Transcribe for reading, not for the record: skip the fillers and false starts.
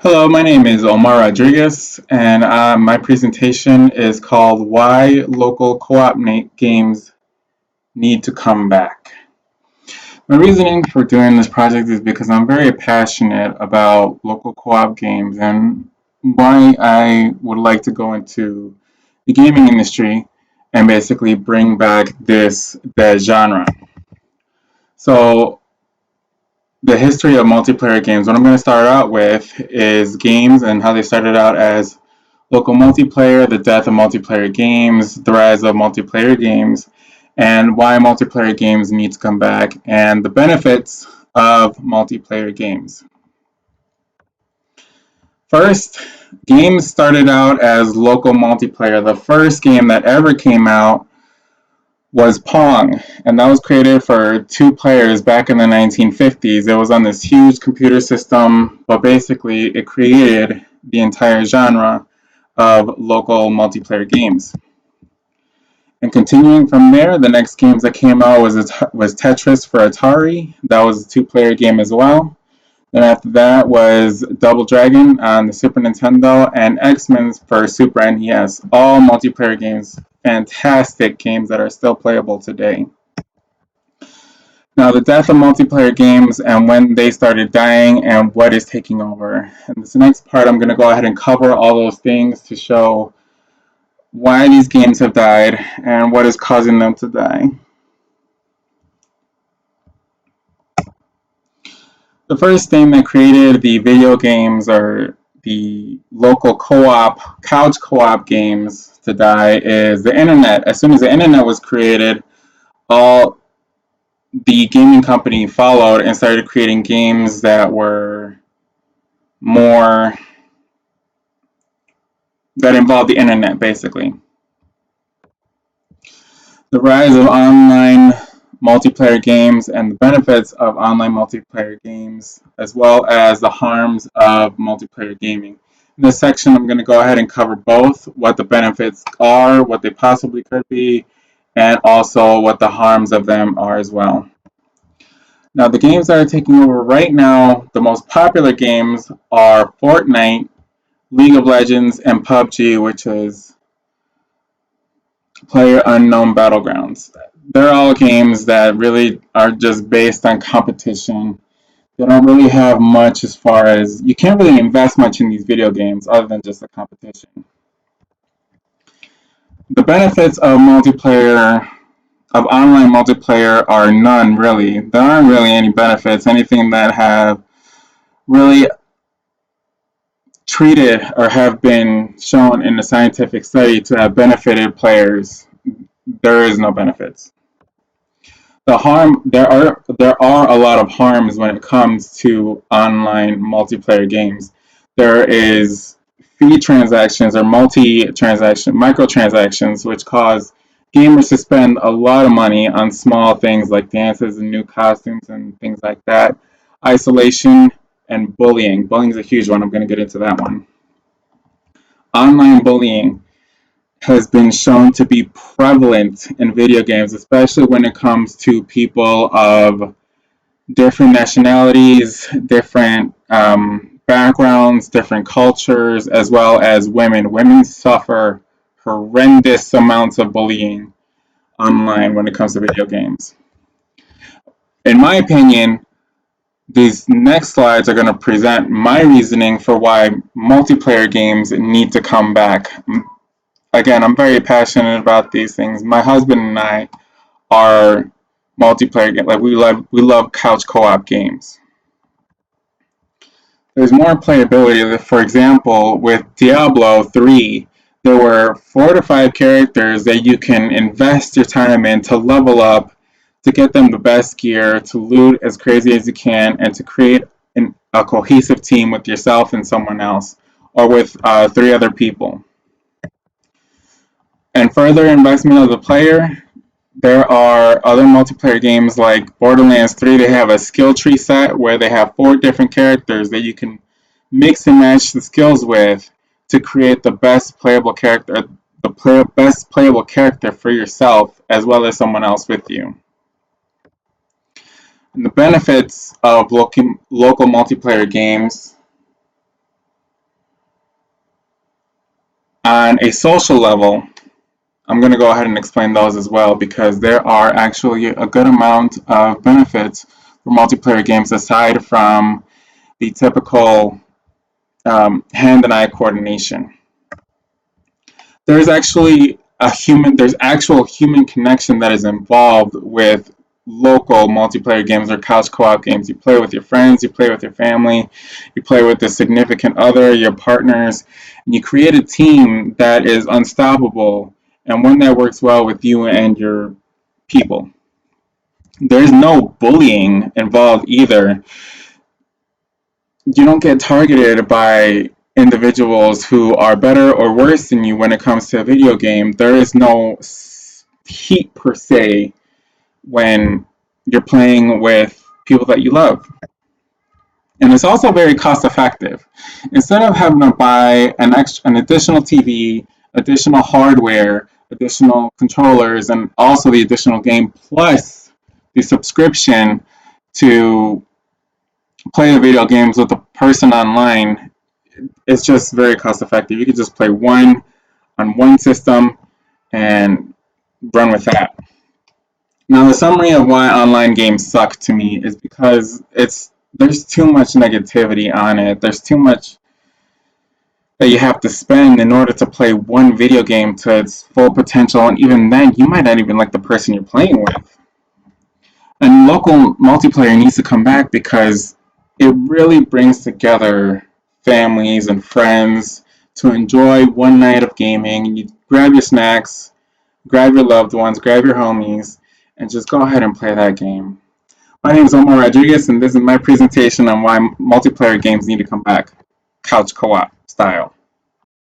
Hello, my name is Omar Rodriguez, and my presentation is called Why Local Co-op Games Need to Come Back. My reasoning for doing this project is because I'm very passionate about local co-op games and why I would like to go into the gaming industry and basically bring back the genre. So the history of multiplayer games. What I'm going to start out with is games and how they started out as local multiplayer, the death of multiplayer games, the rise of multiplayer games, and why multiplayer games need to come back, and the benefits of multiplayer games. First, games started out as local multiplayer. The first game that ever came out was Pong, and that was created for two players back in the 1950s. It was on this huge computer system, but basically it created the entire genre of local multiplayer games. And continuing from there, the next games that came out was Tetris for Atari. That was a two-player game as well. Then after that was Double Dragon on the Super Nintendo and X-Men for Super NES. All multiplayer games, fantastic games that are still playable today. Now, the death of multiplayer games and when they started dying and what is taking over. In this next part, I'm going to go ahead and cover all those things to show why these games have died and what is causing them to die. The first thing that created the video games or the local co-op, couch co-op games to die is the internet. As soon as the internet was created, all the gaming company followed and started creating games that were more that involved the internet basically. The rise of online multiplayer games and the benefits of online multiplayer games, as well as the harms of multiplayer gaming. In this section, I'm going to go ahead and cover both what the benefits are, what they possibly could be, and also what the harms of them are as well. Now, the games that are taking over right now, the most popular games are Fortnite, League of Legends, and PUBG, which is Player Unknown Battlegrounds. They're all games that really are just based on competition. They don't really have much as far as you can't really invest much in these video games other than just the competition. The benefits of online multiplayer are none really. There aren't really any benefits. Anything that have really treated or have been shown in a scientific study to have benefited players, there is no benefits. There are a lot of harms when it comes to online multiplayer games. There is fee transactions or multi-transaction microtransactions which cause gamers to spend a lot of money on small things like dances and new costumes and things like that. Isolation and bullying. Bullying is a huge one. I'm going to get into that one. Online bullying has been shown to be prevalent in video games, especially when it comes to people of different nationalities, different backgrounds, different cultures, as well as women. Women suffer horrendous amounts of bullying online when it comes to video games. In my opinion, these next slides are going to present my reasoning for why multiplayer games need to come back. Again, I'm very passionate about these things. My husband and I are multiplayer games. Like we love couch co-op games. There's more playability. For example, with Diablo 3, there were 4 to 5 characters that you can invest your time in to level up, to get them the best gear, to loot as crazy as you can, and to create a cohesive team with yourself and someone else, or with 3 other people. And further investment of the player, there are other multiplayer games like Borderlands 3. They have a skill tree set where they have 4 different characters that you can mix and match the skills with to create the best playable character, best playable character for yourself as well as someone else with you. And the benefits of local multiplayer games On a social level, I'm going to go ahead and explain those as well because there are actually a good amount of benefits for multiplayer games aside from the typical hand and eye coordination. There's actually there's actual human connection that is involved with local multiplayer games or couch co-op games. You play with your friends, you play with your family, you play with a significant other, your partners, and you create a team that is unstoppable and one that works well with you and your people. There's no bullying involved either. You don't get targeted by individuals who are better or worse than you when it comes to a video game. There is no heat per se when you're playing with people that you love. And it's also very cost effective. Instead of having to buy an additional TV, additional hardware, additional controllers, and also the additional game plus the subscription to play the video games with a person online, it's just very cost effective. You can just play one on one system and run with that. Now, the summary of why online games suck to me is because there's too much negativity on it. There's too much that you have to spend in order to play one video game to its full potential, and even then, you might not even like the person you're playing with. And local multiplayer needs to come back because it really brings together families and friends to enjoy one night of gaming. You grab your snacks, grab your loved ones, grab your homies, and just go ahead and play that game. My name is Omar Rodriguez, and this is my presentation on why multiplayer games need to come back, couch co-op style.